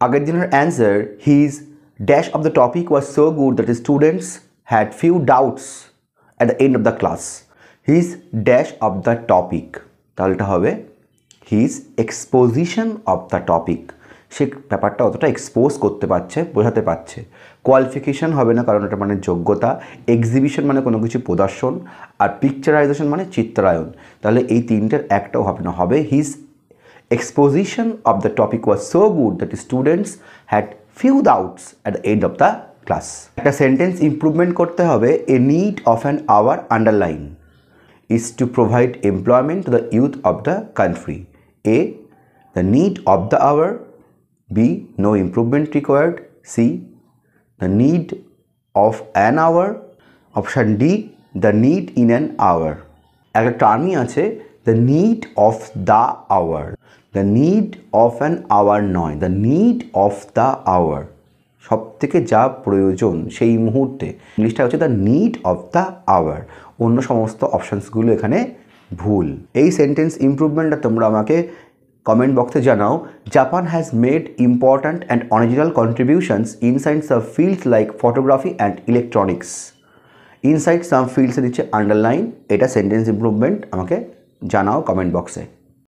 আগের দিনের answer, his dash of the topic was so good that students had few doubts at the end of the class. His dash of the topic, তাহলে এটা হবে his exposition of the topic. সে ব্যাপারটা অতটা expose করতে পারছে, বোঝাতে পারছে। কোয়ালিফিকেশান হবে না, কারণ এটা মানে যোগ্যতা। এক্সিবিশন মানে কোনো কিছু প্রদর্শন। আর পিকচারাইজেশন মানে চিত্রায়ন। তাহলে এই তিনটের একটাও হবে না, হবে his exposition of the topic was so good that students had few doubts at the end of the class. একটা সেন্টেন্স ইমপ্রুভমেন্ট করতে হবে, a need of an hour underline is to provide employment to the youth of the country. A, the need of the hour. B, no improvement required. C, the need of an hour. Option D, the need in an hour. একটা টার্মই আছে, the need of the hour. The need of an hour নয়, the need of the hour। সব থেকে যা প্রয়োজন সেই মুহূর্তে, ইংলিশটা হচ্ছে the need of the hour. অন্য সমস্ত অপশানসগুলো এখানে ভুল। এই সেন্টেন্স ইমপ্রুভমেন্টটা তোমরা আমাকে কমেন্ট বক্সে জানাও। Japan has made important and original contributions inside some fields like photography and electronics. Inside some ফিল্ডসে দিচ্ছে আন্ডারলাইন, এটা সেন্টেন্স ইমপ্রুভমেন্ট, আমাকে জানাও কমেন্ট বক্সে।